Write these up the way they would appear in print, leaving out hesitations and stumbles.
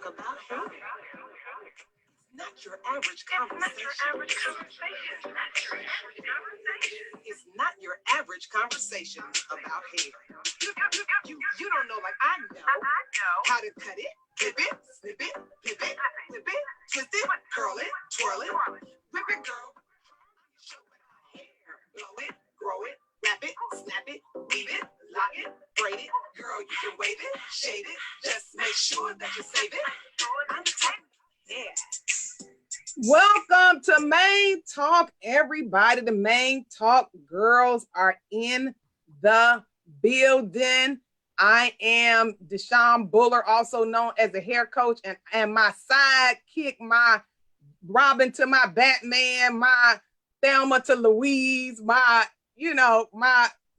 about hair. Not your average conversation. It's not your average conversation about hair. You don't know like I know how to cut it, clip it, snip it, pivot, flip it, twist it, curl it, twirl it, whip it, girl. Show it hair, blow it, grow it, wrap it, snap it, weave it, lock it, braid it, girl. You can wave it, shade it, just make sure that you save it. I'm talking, yeah. Welcome to Main Talk, everybody. The Main Talk girls are in the building. I am Deshawn Buller, also known as the hair coach, and my sidekick, my Robin to my Batman, my Thelma to Louise, my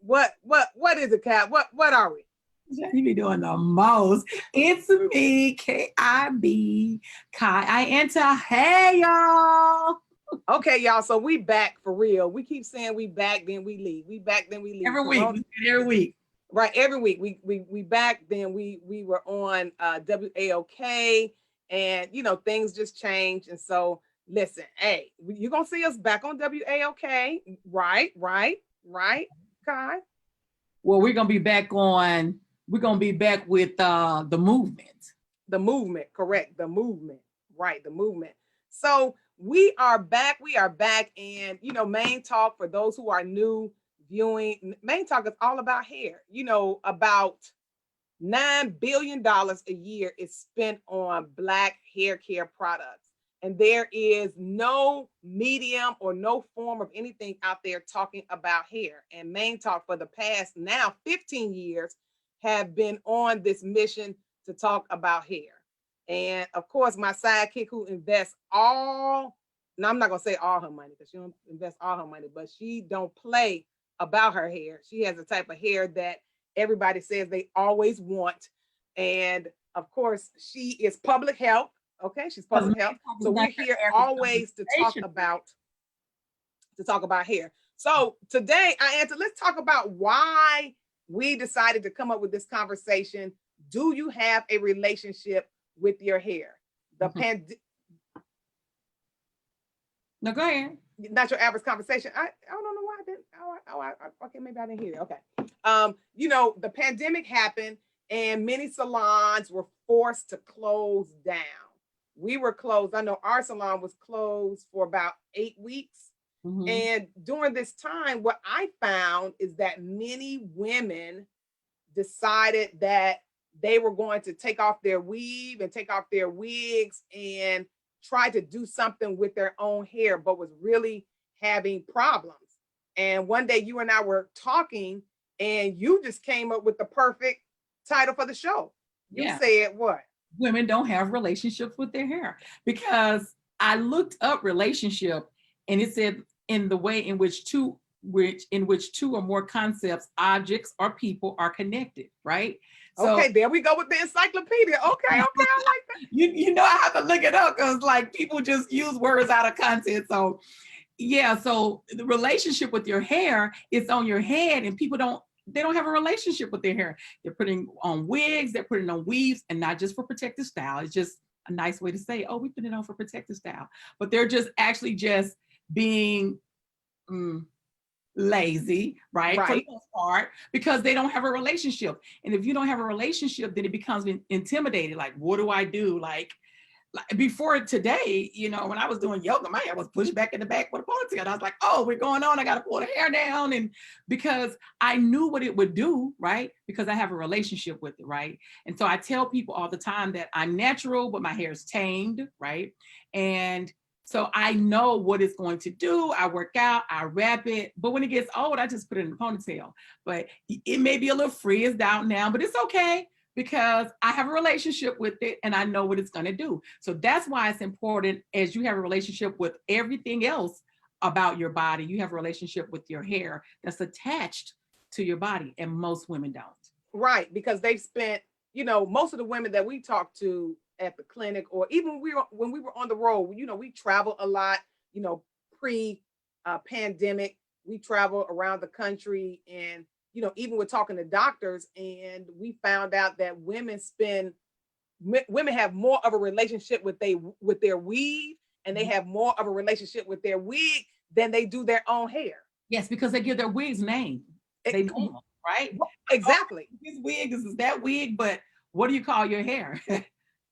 what is it, Kat? What are we? You be doing the most. It's me, K-I-B, Kai. I enter. Hey, y'all. Okay, y'all. So we back for real. We keep saying we back, then we leave. We back, then we leave. Every week. Right, every week. We back, then we were on WAOK, and things just changed. And so listen, hey, you're gonna see us back on WAOK, right, Kai? Well, we're gonna be back with the movement. The movement, correct. The movement, right, the movement. So we are back, and Main Talk, for those who are new viewing, Main Talk is all about hair. About $9 billion a year is spent on Black hair care products. And there is no medium or no form of anything out there talking about hair. And Main Talk, for the past now 15 years, have been on this mission to talk about hair. And of course, my sidekick, who invests I'm not gonna say all her money, because she don't invest all her money, but she don't play about her hair. She has a type of hair that everybody says they always want. And of course, she is public health. Okay, she's public health. So we're here always to talk about hair. So today, let's talk about why we decided to come up with this conversation. Do you have a relationship with your hair? No, go ahead. Not your average conversation. I don't know why I didn't. Okay, maybe I didn't hear it. Okay. The pandemic happened and many salons were forced to close down. We were closed. I know our salon was closed for about 8 weeks. Mm-hmm. And during this time, what I found is that many women decided that they were going to take off their weave and take off their wigs and try to do something with their own hair, but was really having problems. And one day you and I were talking, and you just came up with the perfect title for the show. You said what? Women don't have relationships with their hair, because I looked up relationship, and it said in the way in which two or more concepts, objects, or people are connected, right? So, okay, there we go with the encyclopedia. Okay, I like that. I have to look it up, because like people just use words out of context. So so the relationship with your hair is on your head, and people don't have a relationship with their hair. They're putting on wigs, they're putting on weaves, and not just for protective style. It's just a nice way to say, oh, we put it on for protective style. But they're just actually just being lazy, right? For the most part, because they don't have a relationship. And if you don't have a relationship, then it becomes intimidating. Like, what do I do? Like before today, when I was doing yoga, my hair was pushed back in the back with a ponytail. And I was like, oh, we're going on. I got to pull the hair down. And because I knew what it would do, right? Because I have a relationship with it, right? And so I tell people all the time that I'm natural, but my hair is tamed, right? And so I know what it's going to do. I work out, I wrap it. But when it gets old, I just put it in a ponytail. But it may be a little frizzed out now, but it's okay, because I have a relationship with it and I know what it's going to do. So that's why it's important, as you have a relationship with everything else about your body, you have a relationship with your hair that's attached to your body, and most women don't. Right, because they've spent, most of the women that we talk to at the clinic, or even when we were on the road, we travel a lot, pre-pandemic, we travel around the country, and even we're talking to doctors, and we found out that women spend women have more of a relationship with their weave, and they have more of a relationship with their wig than they do their own hair. Yes, because they give their wigs name. They name them, right? Exactly. Oh, this wig is that wig, but what do you call your hair?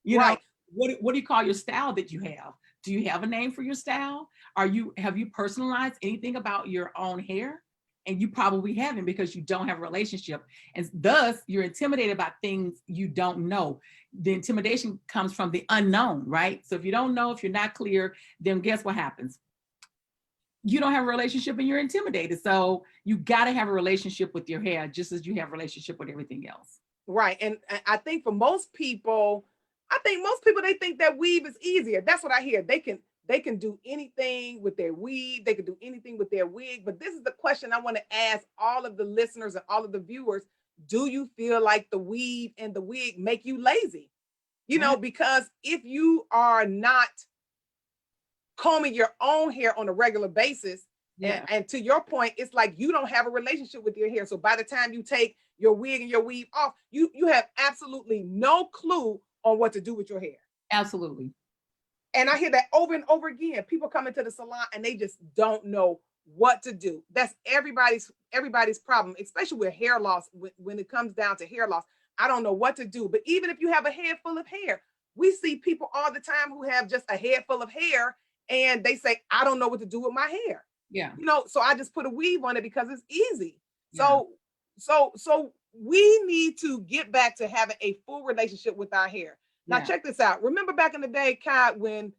You know, Right. what do you call your style that you have? Do you have a name for your style? Have you personalized anything about your own hair? And you probably haven't, because you don't have a relationship. And thus you're intimidated about things you don't know. The intimidation comes from the unknown, right? So if you don't know, if you're not clear, then guess what happens? You don't have a relationship and you're intimidated. So you got to have a relationship with your hair, just as you have a relationship with everything else. Right. And I think for most people, they think that weave is easier. That's what I hear. They can do anything with their weave. They can do anything with their wig. But this is the question I want to ask all of the listeners and all of the viewers. Do you feel like the weave and the wig make you lazy? You know, because if you are not combing your own hair on a regular basis, and to your point, it's like you don't have a relationship with your hair. So by the time you take your wig and your weave off, you have absolutely no clue on what to do with your hair. Absolutely. And I hear that over and over again. People come into the salon and they just don't know what to do. That's everybody's problem, especially with hair loss. When it comes down to hair loss, I don't know what to do. But even if you have a head full of hair, we see people all the time who have just a head full of hair and they say, I don't know what to do with my hair. Yeah. You know, so I just put a weave on it because it's easy. Yeah. So we need to get back to having a full relationship with our hair. Now, check this out. Remember back in the day, Kai, when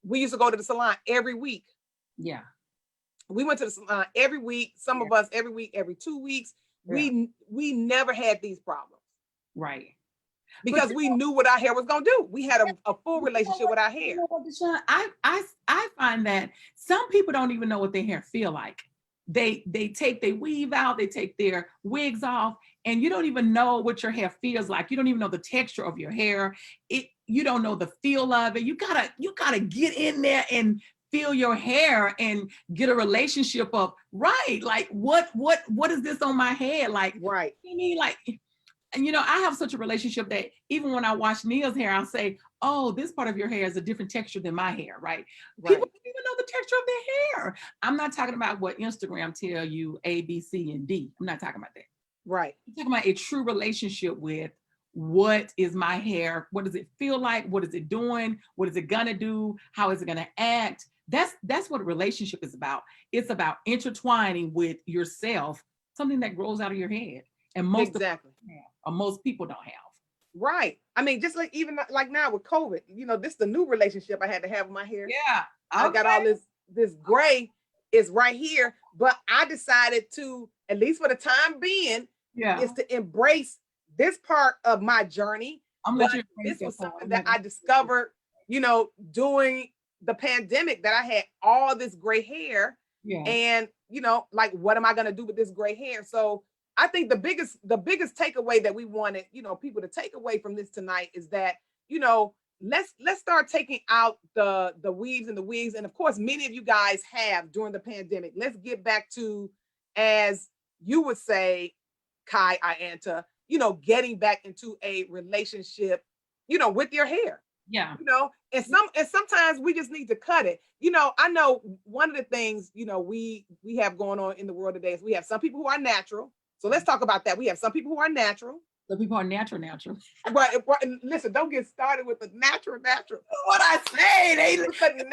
we used to go to the salon every week? Yeah. We went to the salon every week. Some of us every week, every 2 weeks. Yeah. We never had these problems. Right. Because we knew what our hair was going to do. We had a full relationship with our hair. You know what, Deshaun? I find that some people don't even know what their hair feel like. They take their weave out, they take their wigs off, and you don't even know what your hair feels like. You don't even know the texture of your hair. You don't know the feel of it. You gotta get in there and feel your hair and get a relationship of, right, like what is this on my head? Like, right. I mean, like, and you know, I have such a relationship that even when I wash Neil's hair, I'll say, oh, this part of your hair is a different texture than my hair, right? People don't even know the texture of their hair. I'm not talking about what Instagram tell you, A, B, C, and D. I'm not talking about that. Right. I'm talking about a true relationship with what is my hair? What does it feel like? What is it doing? What is it gonna do? How is it gonna act? That's what a relationship is about. It's about intertwining with yourself, something that grows out of your head. And most people don't have. Right. I mean, just like even like now with COVID, you know, this is the new relationship I had to have with my hair. Yeah. I got all this gray is right here, but I decided to, at least for the time being, is to embrace this part of my journey. This was something that I discovered, you know, during the pandemic, that I had all this gray hair. Yeah. And, you know, like, what am I going to do with this gray hair? So I think the biggest takeaway that we wanted, you know, people to take away from this tonight is that, you know, let's start taking out the weaves and the wigs. And of course, many of you guys have during the pandemic. Let's get back to, as you would say, Kai Ayanta, you know, getting back into a relationship, you know, with your hair. Yeah. You know, and sometimes we just need to cut it. You know, I know one of the things, you know, we have going on in the world today is we have some people who are natural. So let's talk about that. We have some people who are natural. Some people are natural. Right. Listen, don't get started with the natural. What I say, they with the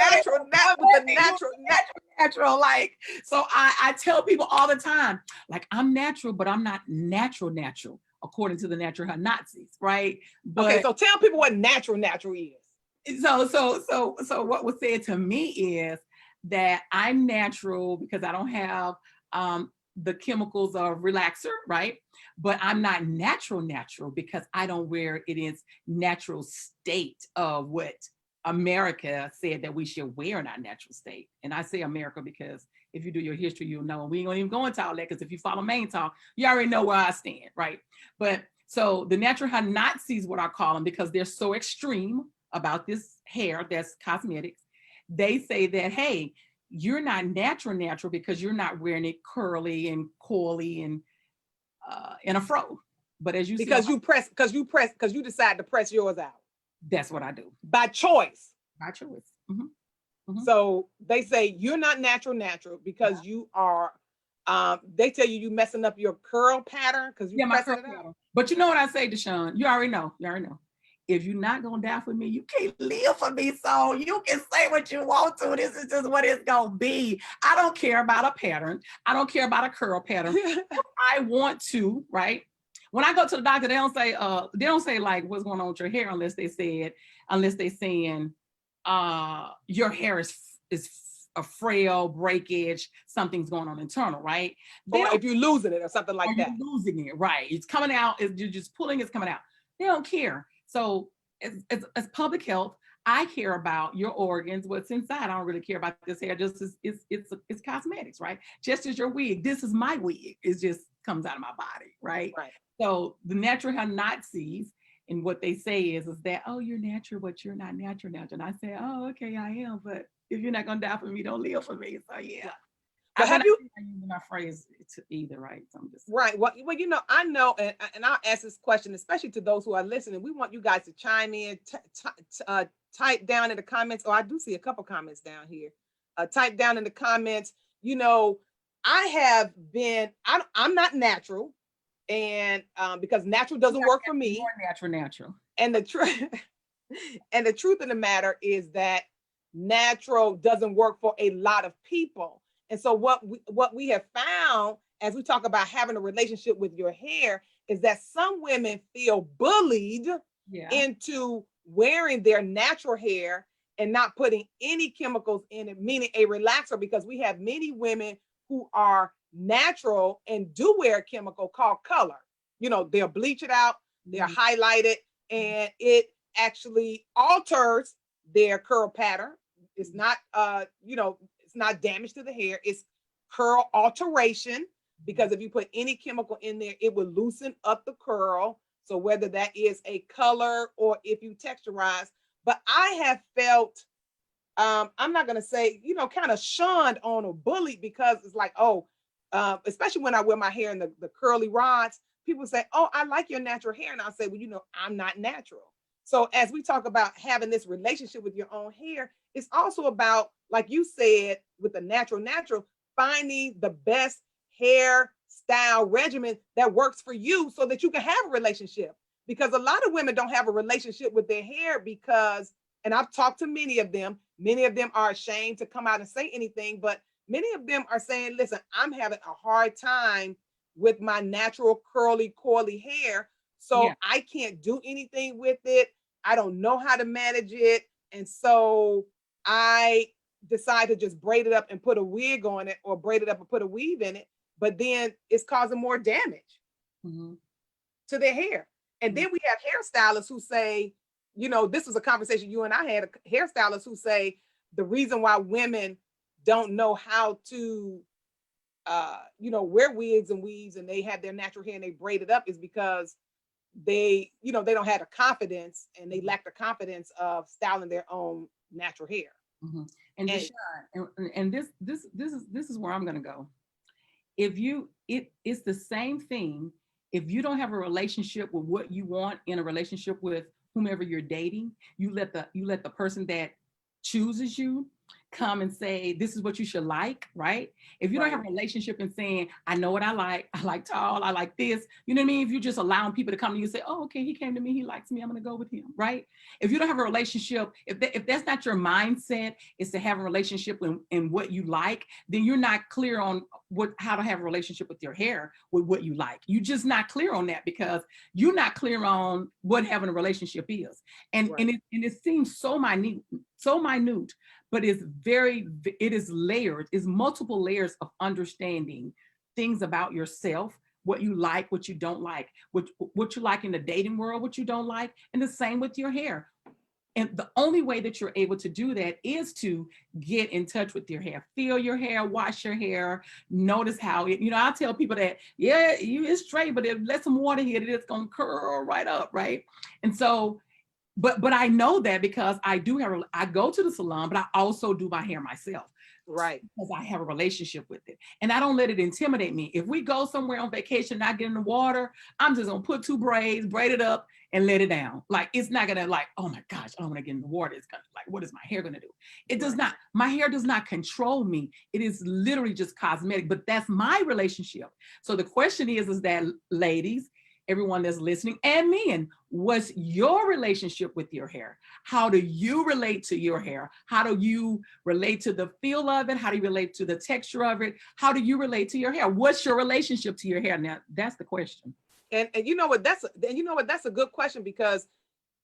natural. Like, so I tell people all the time, like, I'm natural, but I'm not natural, according to the natural Nazis, right? But okay, so tell people what natural is. So what was said to me is that I'm natural because I don't have the chemicals of relaxer, right? But I'm not natural because I don't wear it in natural state of what America said that we should wear in our natural state. And I say America because if you do your history, you'll know. We ain't gonna even go into all that, because if you follow Main Talk, you already know where I stand, right? But so the natural Nazis, what I call them, because they're so extreme about this hair that's cosmetics, they say that, hey, you're not natural because you're not wearing it curly and coily and in a fro. But as you because you decide to press yours out. That's what I do. by choice. By choice. Mhm. Mhm. So they say you're not natural because you are, they tell you messing up your curl pattern because you Yeah, my pressing curl it out. pattern. But you know what I say, Deshaun? You already know. You already know. If you're not gonna die for me, you can't live for me. So you can say what you want to. This is just what it's gonna be. I don't care about a pattern. I don't care about a curl pattern. I want to, right? When I go to the doctor, they don't say like what's going on with your hair unless they saying your hair is a frail breakage, something's going on internal, right? They Or don't, if you're losing it or something like or you're that. losing it, right? It's coming out, you're just pulling, it's coming out. They don't care. So as public health, I care about your organs, what's inside. I don't really care about this hair. Just as it's cosmetics, right? Just as your wig. This is my wig. It just comes out of my body, right? Right. So the natural hair Nazis, and what they say is that, oh, you're natural, but you're not natural. And I say, oh, okay, I am, but if you're not gonna die for me, don't live for me. So yeah. But have you using my phrase to either, right? So I'm just right? Well, you know, I know, and I'll ask this question, especially to those who are listening. We want you guys to chime in, type down in the comments. Oh, I do see a couple comments down here. Type down in the comments. You know, I have been. I'm not natural, and because natural doesn't work for me. More natural. And the truth, and the truth of the matter is that natural doesn't work for a lot of people. And so what we have found as we talk about having a relationship with your hair is that some women feel bullied into wearing their natural hair and not putting any chemicals in it, meaning a relaxer, because we have many women who are natural and do wear a chemical called color. You know, they'll bleach it out, they'll highlight it, and it actually alters their curl pattern. It's not, you know, it's not damage to the hair. It's curl alteration, because if you put any chemical in there, it will loosen up the curl. So whether that is a color or if you texturize, but I have felt, I'm not gonna say, you know, kind of shunned on or bullied, because it's like, oh, especially when I wear my hair in the curly rods, people say, oh, I like your natural hair. And I'll say, well, you know, I'm not natural. So as we talk about having this relationship with your own hair, it's also about, like you said, with the natural, finding the best hairstyle regimen that works for you so that you can have a relationship. Because a lot of women don't have a relationship with their hair because, and I've talked to many of them are ashamed to come out and say anything, but many of them are saying, listen, I'm having a hard time with my natural curly, coily hair. So I can't do anything with it. I don't know how to manage it. And so I decide to just braid it up and put a wig on it, or braid it up and put a weave in it. But then it's causing more damage to their hair. And then we have hairstylists who say, you know, this was a conversation you and I had, hairstylists who say the reason why women don't know how to, you know, wear wigs and weaves, and they have their natural hair and they braid it up, is because they, you know, they don't have the confidence, and they lack the confidence of styling their own natural hair. And Deshaun, and this is where I'm gonna go. If you, it's the same thing. If you don't have a relationship with what you want in a relationship with whomever you're dating, you let the person that chooses you come and say, this is what you should like, right? If you don't have a relationship and saying, I know what I like tall, I like this, you know what I mean? If you're just allowing people to come to you and say, oh, okay, he came to me, he likes me, I'm gonna go with him, right? If you don't have a relationship, if that's not your mindset, is to have a relationship in what you like, then you're not clear on how to have a relationship with your hair, with what you like. You're just not clear on that, because you're not clear on what having a relationship is. And it seems so minute, but it is layered, it's multiple layers of understanding things about yourself, what you like, what you don't like, what you like in the dating world, what you don't like, and the same with your hair. And the only way that you're able to do that is to get in touch with your hair, feel your hair, wash your hair, notice how it, you know, I tell people that, it's straight, but if let some water hit it, it's gonna curl right up, right? And so, but I know that because I go to the salon, but I also do my hair myself. Right. Because I have a relationship with it. And I don't let it intimidate me. If we go somewhere on vacation, not get in the water, I'm just gonna put two braids, braid it up, and let it down. Like, it's not gonna like, oh my gosh, I don't wanna get in the water. It's gonna like, what is my hair gonna do? It does not, my hair does not control me. It is literally just cosmetic, but that's my relationship. So the question is that, ladies, everyone that's listening, and men, what's your relationship with your hair? How do you relate to your hair? How do you relate to the feel of it? How do you relate to the texture of it? How do you relate to your hair? What's your relationship to your hair? Now, that's the question. And you know what, that's a good question, because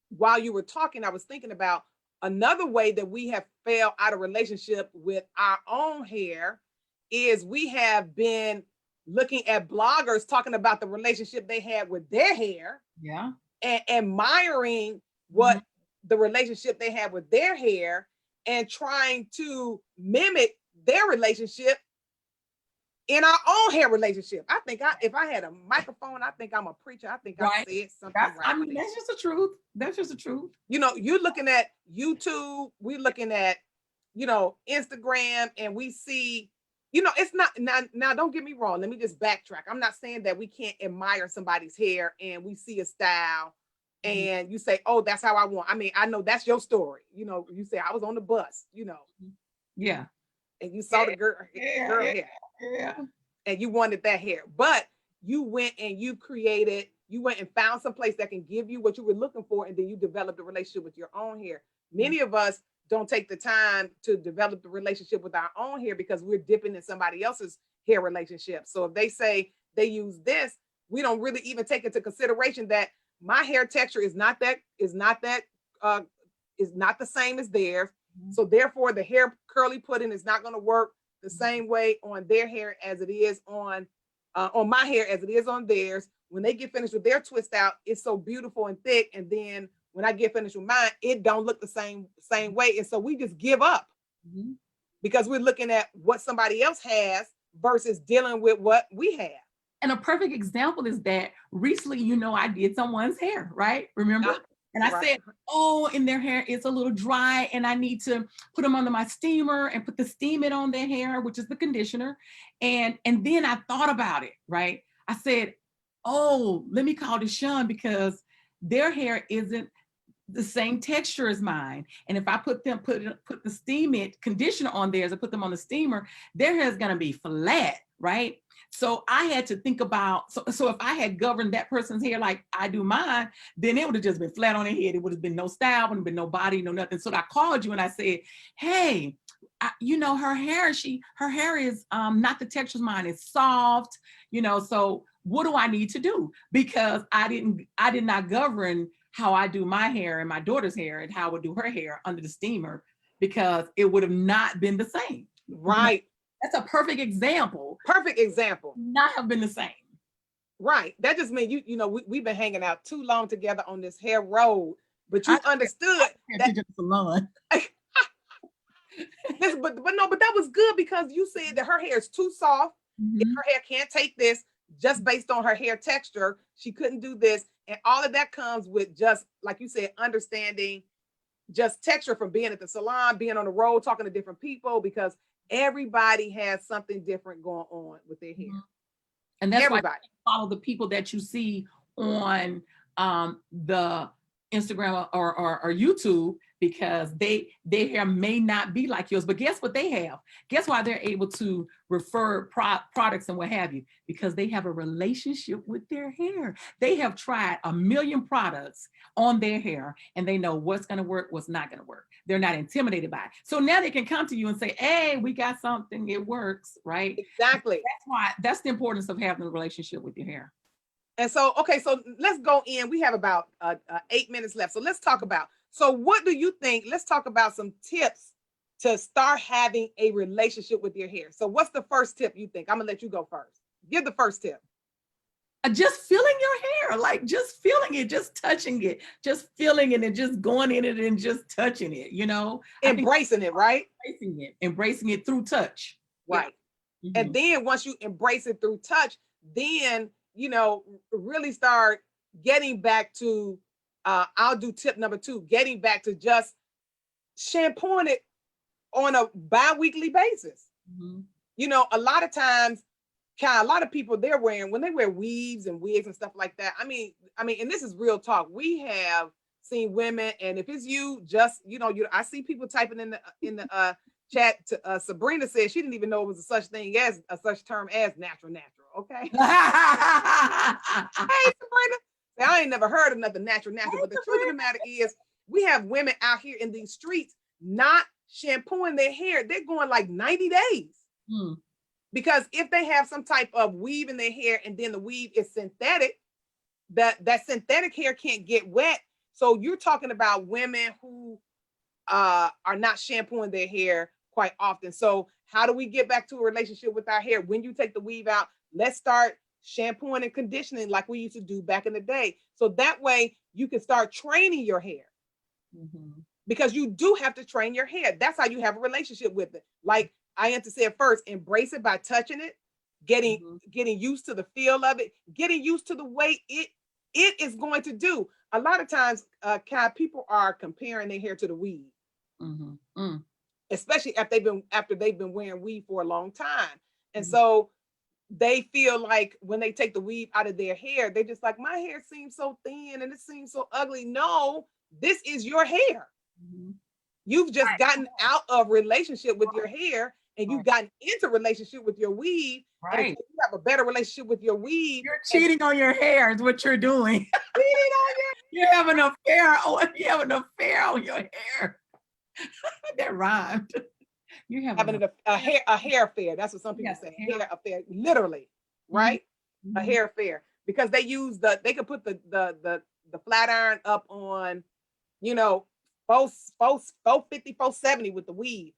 while you were talking, I was thinking about another way that we have failed out of relationship with our own hair is we have been looking at bloggers talking about the relationship they had with their hair. Yeah. And admiring what the relationship they have with their hair and trying to mimic their relationship in our own hair relationship. I think if I had a microphone, I think I'm a preacher. I think I said something right. I mean, that's just the truth. That's just the truth. You know, you're looking at YouTube, we're looking at, Instagram, and we see, it's not, now don't get me wrong. Let me just backtrack. I'm not saying that we can't admire somebody's hair and we see a style and you say, oh, that's how I want. I mean, I know that's your story. You say I was on the bus, Yeah. And you saw the girl hair. Yeah. And you wanted that hair. But you went and you went and found some place that can give you what you were looking for, and then you developed a relationship with your own hair. Many of us don't take the time to develop the relationship with our own hair because we're dipping in somebody else's hair relationship. So if they say they use this, we don't really even take into consideration that my hair texture is not the same as theirs. So therefore, the hair curly pudding is not going to work the same way on their hair as it is on my hair as it is on theirs. When they get finished with their twist out, it's so beautiful and thick. And then when I get finished with mine, it don't look the same way. And so we just give up because we're looking at what somebody else has versus dealing with what we have. And a perfect example is that recently, I did someone's hair, right? Remember? And I said, oh, in their hair, it's a little dry and I need to put them under my steamer and put the steam in on their hair, which is the conditioner. And then I thought about it, right? I said, oh, let me call Deshawn because their hair isn't the same texture as mine. And if I put the steam conditioner on theirs and put them on the steamer, their hair is going to be flat, right? So I had to think about, so if I had governed that person's hair like I do mine, then it would have just been flat on their head. It would have been no style, would have been no body, no nothing. So I called you and I said, hey, her hair is not the texture of mine. It's soft, so what do I need to do? Because I did not govern how I do my hair and my daughter's hair and how I would do her hair under the steamer because it would have not been the same. Right. That's a perfect example. Perfect example. Not have been the same. Right. That just means we've been hanging out too long together on this hair road, but you understood that salon. but that was good because you said that her hair is too soft. If her hair can't take this just based on her hair texture, she couldn't do this. And all of that comes with just, like you said, understanding just texture from being at the salon, being on the road, talking to different people, because everybody has something different going on with their hair. And that's why you follow the people that you see on the Instagram or YouTube, because their hair may not be like yours, but guess what they have? Guess why they're able to refer products and what have you? Because they have a relationship with their hair. They have tried 1 million products on their hair and they know what's going to work, what's not going to work. They're not intimidated by it. So now they can come to you and say, hey, we got something, it works, right? Exactly. That's the importance of having a relationship with your hair. And so, okay, so let's go in. We have about 8 minutes left. So let's talk about, so what do you think? Let's talk about some tips to start having a relationship with your hair. So what's the first tip you think? I'm gonna let you go first. Give the first tip. Just feeling your hair, like just feeling it, just touching it, just feeling it and just going in it and just touching it, Embracing it, right? Embracing it through touch. Right. Mm-hmm. And then once you embrace it through touch, then really start getting back to, I'll do tip number 2, getting back to just shampooing it on a bi-weekly basis. Mhm. You know, a lot of times, a lot of people when they wear weaves and wigs and stuff like that. And this is real talk. We have seen women, and if it's you, just I see people typing in the chat. To Sabrina said she didn't even know it was a such thing as a such term as natural. Okay, hey Sabrina, say, I ain't never heard of nothing natural. But the truth of the matter is, we have women out here in these streets not shampooing their hair. They're going like 90 days. Mm. Because if they have some type of weave in their hair and then the weave is synthetic, that synthetic hair can't get wet. So you're talking about women who are not shampooing their hair quite often. So how do we get back to a relationship with our hair? When you take the weave out, let's start shampooing and conditioning like we used to do back in the day. So that way you can start training your hair. Mm-hmm. Because you do have to train your hair. That's how you have a relationship with it. Like I said first, embrace it by touching it, getting used to the feel of it, getting used to the way it is going to do. A lot of times, people are comparing their hair to the weave, especially after they've been wearing weave for a long time, and so they feel like when they take the weave out of their hair, they're just like, my hair seems so thin and it seems so ugly. No, this is your hair. You've just gotten out of relationship with your hair, and you've gotten into relationship with your weave. Right. And if you have a better relationship with your weave, you're cheating on your hair is what you're doing. Cheating on you're having an affair. Oh, you have an affair on your hair. That rhymed. You're having a hair affair. That's what some people say. Hair affair, literally, right? A hair affair, because they could put the flat iron up on, 450, 470 with the weave.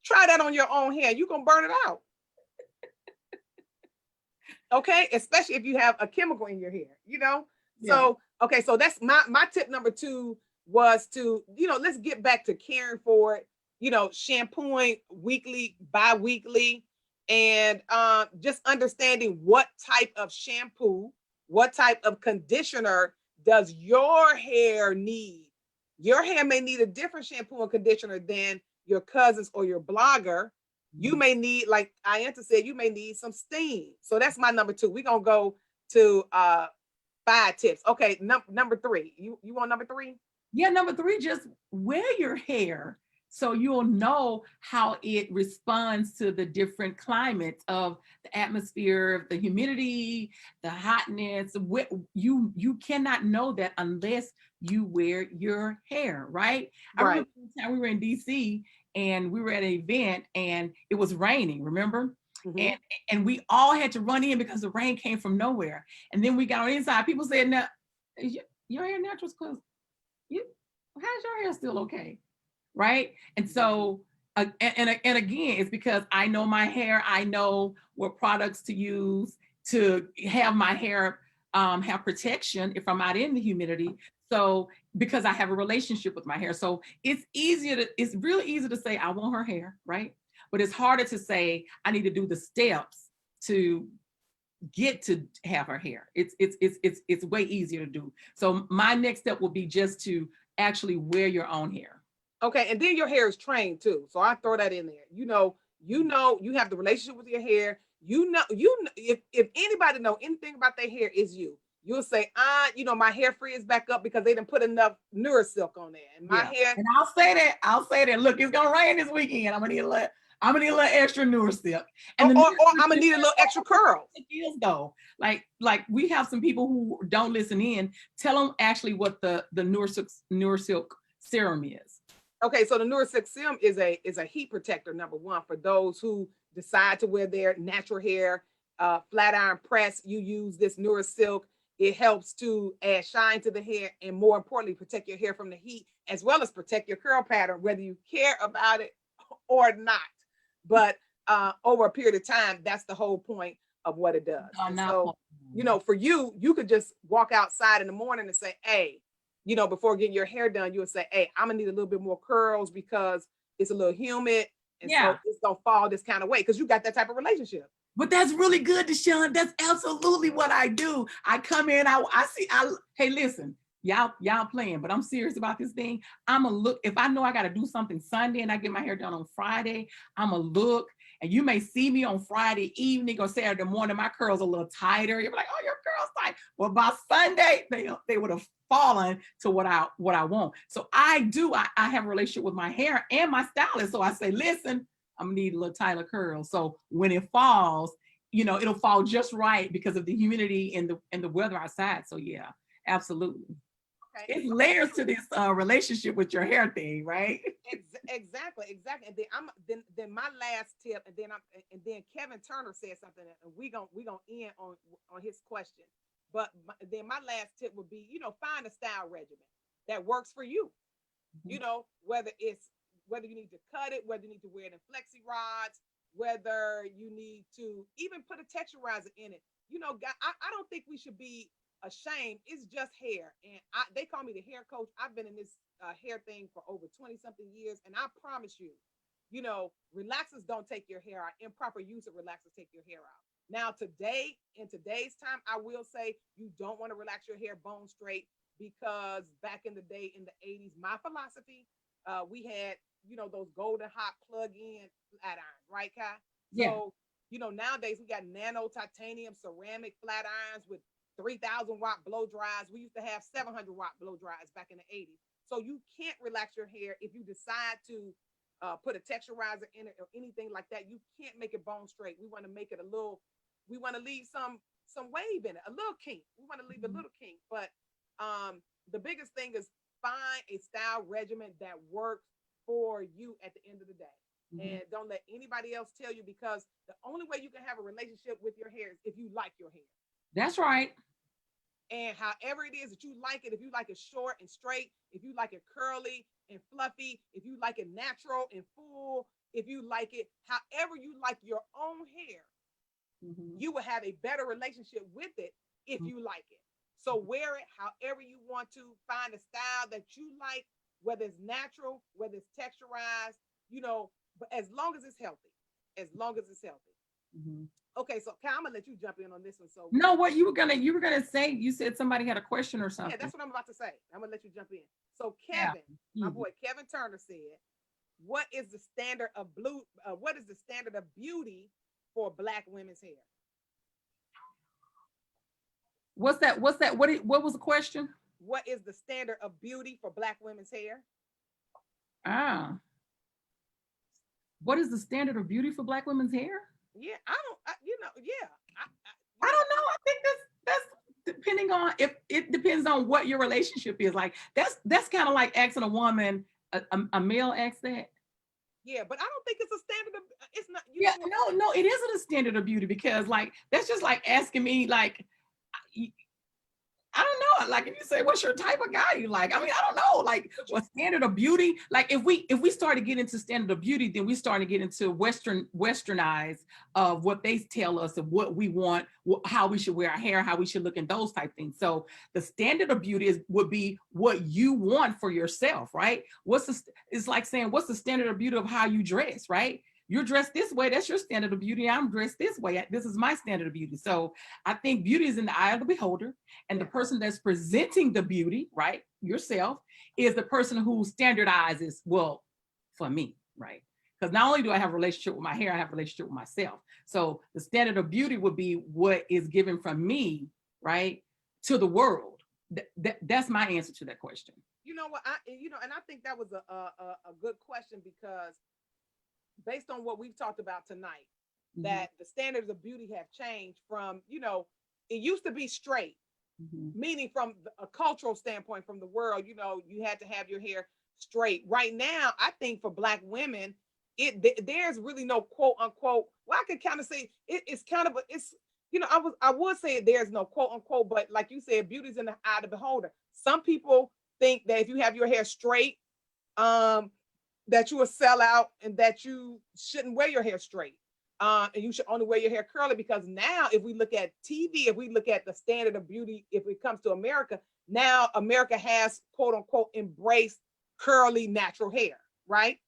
Try that on your own hair. You're going to burn it out. Okay? Especially if you have a chemical in your hair, Yeah. So, okay. So that's my tip number 2 was to, let's get back to caring for it, shampooing weekly, bi-weekly, and just understanding what type of shampoo, what type of conditioner does your hair need. Your hair may need a different shampoo and conditioner than your cousins or your blogger. You may need, like Ayanta said, you may need some steam. So that's my number 2. We're going to go to 5 tips. Okay, number 3. You want number 3? Yeah, number 3, just wear your hair so you'll know how it responds to the different climates of the atmosphere, the humidity, the hotness. You cannot know that unless you wear your hair, right? I remember the time we were in DC and we were at an event and it was raining, remember? And we all had to run in because the rain came from nowhere. And then we got on inside. People said, "Now, your hair natural because how's your hair still okay?" Right? And so, and again, it's because I know my hair. I know what products to use to have my hair have protection if I'm out in the humidity. So because I have a relationship with my hair. So it's really easy to say, I want her hair, right? But it's harder to say, I need to do the steps to get to have her hair. It's way easier to do. So my next step will be just to actually wear your own hair. Okay, and then your hair is trained too. So I throw that in there. You have the relationship with your hair. If anybody know anything about their hair, is you. You'll say, my hair free is back up because they didn't put enough Nurasilk on there. And my hair. And I'll say that. Look, it's gonna rain this weekend. I'm gonna need a little extra Nurasilk. And or I'm gonna need a little extra curl. Though, like we have some people who don't listen in. Tell them actually what the Nurasilk serum is. Okay, so the Nurasilk serum is a heat protector, number 1, for those who decide to wear their natural hair flat iron press. You use this Nurasilk. It helps to add shine to the hair and, more importantly, protect your hair from the heat, as well as protect your curl pattern, whether you care about it or not. But over a period of time, that's the whole point of what it does. So, for you could just walk outside in the morning and say, hey, before getting your hair done, you would say, hey, I'm gonna need a little bit more curls because it's a little humid. And so it's gonna fall this kind of way because you got that type of relationship. But that's really good, Deshaun. That's absolutely what I do. I come in, hey, listen, y'all playing, but I'm serious about this thing. I'ma look, if I know I gotta do something Sunday and I get my hair done on Friday, I'ma look, and you may see me on Friday evening or Saturday morning, my curls a little tighter. You're like, oh, your curls tight. Well, by Sunday, they would have fallen to what I want. So I have a relationship with my hair and my stylist. So I say, listen, I'm gonna need a little tighter curls. So when it falls, it'll fall just right because of the humidity and the weather outside. So yeah, absolutely. Okay. It's layers to this relationship with your hair thing, right? Exactly. And then my last tip, and then Kevin Turner said something, and we gonna end on his question. But then my last tip would be, find a style regimen that works for you. Mhm. Whether you need to cut it, whether you need to wear it in flexi rods, whether you need to even put a texturizer in it. I don't think we should be ashamed. It's just hair, and they call me the hair coach. I've been in this hair thing for over 20 something years, and I promise you, relaxers don't take your hair out. Improper use of relaxers take your hair out. Now, in today's time, I will say you don't want to relax your hair bone straight, because back in the day, in the 80s, my philosophy, we had, those golden hot plug-in flat irons, right, Kai? Yeah. So, nowadays we got nano titanium ceramic flat irons with 3,000-watt blow dries. We used to have 700-watt blow dries back in the 80s. So you can't relax your hair if you decide to put a texturizer in it or anything like that. You can't make it bone straight. We want to make it we want to leave some wave in it, a little kink. We want to leave a little kink. But the biggest thing is find a style regimen that works for you at the end of the day. Mm-hmm. And don't let anybody else tell you, because the only way you can have a relationship with your hair is if you like your hair. That's right. And however it is that you like it, if you like it short and straight, if you like it curly and fluffy, if you like it natural and full, if you like it however you like your own hair, you will have a better relationship with it if you like it. So wear it however you want to. Find a style that you like, whether it's natural, whether it's texturized, but as long as it's healthy. As long as it's healthy. Mm-hmm. Okay, so Kai, I'm gonna let you jump in on this one. So no, what you were gonna say? You said somebody had a question or something. Yeah, that's what I'm about to say. I'm gonna let you jump in. So Kevin, my boy Kevin Turner said, "What is the standard of what is the standard of beauty for Black women's hair?" What's that? What was the question? What is the standard of beauty for Black women's hair? What is the standard of beauty for Black women's hair? Yeah, I don't know. I think that's depending on, if it depends on what your relationship is. Like that's kind of like asking a woman, a male asks that. Yeah, but I don't think it's a standard of, it's not. No, it isn't a standard of beauty, because like that's just like asking me, like, I don't know. Like if you say, what's your type of guy you like? I mean, I don't know. Like what standard of beauty? Like if we start to get into standard of beauty, then we start to get into westernized of what they tell us of what we want, how we should wear our hair, how we should look, and those type things. So the standard of beauty would be what you want for yourself, right? It's like saying, what's the standard of beauty of how you dress, right? You're dressed this way, that's your standard of beauty. I'm dressed this way, this is my standard of beauty. So I think beauty is in the eye of the beholder, and the person that's presenting the beauty, right, yourself, is the person who standardizes, well, for me, right? Because not only do I have a relationship with my hair, I have a relationship with myself. So the standard of beauty would be what is given from me, right, to the world. That's my answer to that question. You know what? And I think that was a good question, because based on what we've talked about tonight, that the standards of beauty have changed from, it used to be straight, meaning from a cultural standpoint, from the world, you had to have your hair straight. Right now, I think for Black women, there's really no quote unquote, well, I could kind of say it's kind of I would say there's no quote unquote, but like you said, beauty's in the eye of the beholder. Some people think that if you have your hair straight, that you will sell out, and that you shouldn't wear your hair straight. And you should only wear your hair curly, because now if we look at TV, if we look at the standard of beauty, if it comes to America, now America has quote unquote embraced curly natural hair, right?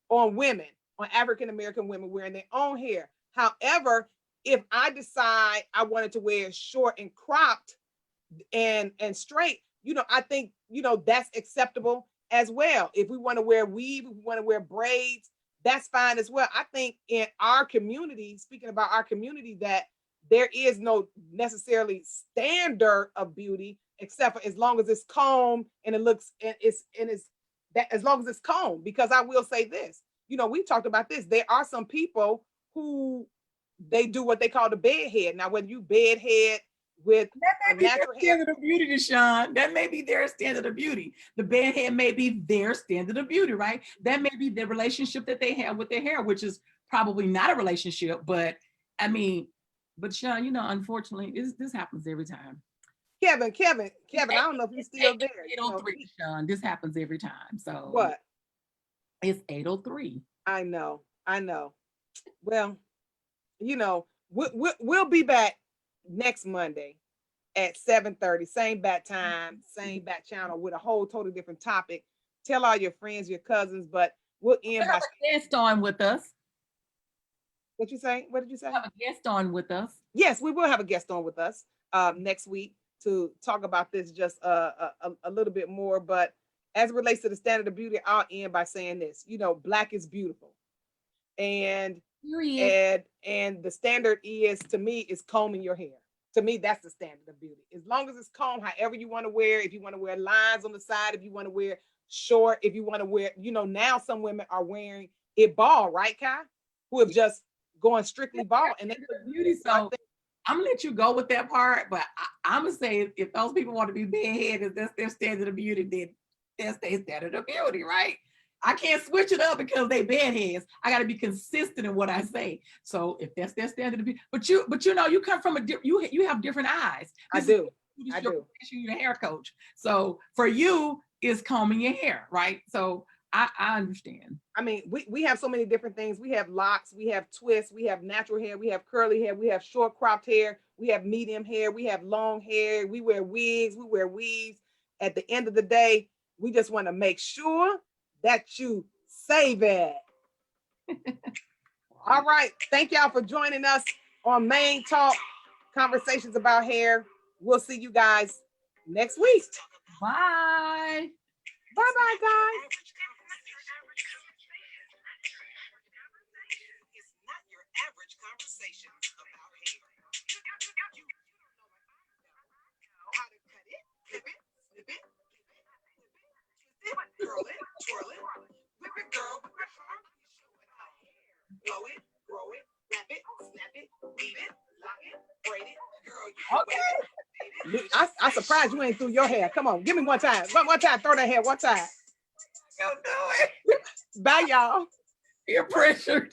On women, on African American women wearing their own hair. However, if I decide I wanted to wear short and cropped and straight, I think you know, that's acceptable as well. If we want to wear weave, if we want to wear braids, that's fine as well. I think in our community, speaking about our community, that there is no necessarily standard of beauty, except for as long as it's combed and it looks and it's that as long as it's combed. Because I will say this, you know, we talked about this. There are some people who they do what they call the bedhead. Now, whether you bedhead with That a may be their natural hair, standard of beauty, Deshaun. That may be their standard of beauty. The bedhead may be their standard of beauty, right? That may be the relationship that they have with their hair, which is probably not a relationship. But I mean, but Sean, you know, unfortunately, this happens every time. Kevin, I don't know if you're still there. You know, 803, Sean. This happens every time. So what? it's 803. I know. Well, you know, we'll be back next Monday at 7:30, same bat time, same bat channel, with a whole totally different topic. Tell all your friends, your cousins, but we'll end by Have a guest on with us. what you say? What did you say? Have a guest on with us. Yes, we will have a guest on with us next week to talk about this just a little bit more. But as it relates to the standard of beauty, I'll end by saying this. You know, Black is beautiful, and the standard is, to me, is combing your hair. To me, that's the standard of beauty. As long as it's combed, however you want to wear. If you want to wear lines on the side, if you want to wear short, if you want to wear, you know, now some women are wearing it bald, right, Kai? Who have just going strictly bald, and that's the beauty. So I'm gonna let you go with that part, but I'm gonna say if those people want to be bedheaded, that's their standard of beauty, then that's their standard of beauty, right? I can't switch it up because they bedheads. I got to be consistent in what I say. So if that's their standard of beauty, but you know, you come from you have different eyes. I do. You're a hair coach, so for you is combing your hair, right? So I understand. I mean, we have so many different things. We have locks, we have twists, we have natural hair, we have curly hair, we have short cropped hair, we have medium hair, we have long hair, we wear wigs, we wear weaves. At the end of the day, we just want to make sure that you save it. All right. Thank y'all for joining us on Main Talk, Conversations About Hair. We'll see you guys next week. Bye. Bye-bye, guys. It's not your average conversation about hair. How to cut it, flip it, snip it, curl it, twirl it, whip it, girl, blow it, grow it, wrap it, snap it, weave it, lock it, braid it, girl. Okay. I'm surprised you ain't through your hair. Come on, give me one time. One time, throw that hair. One time. Go do it. Bye, y'all. You're pressured.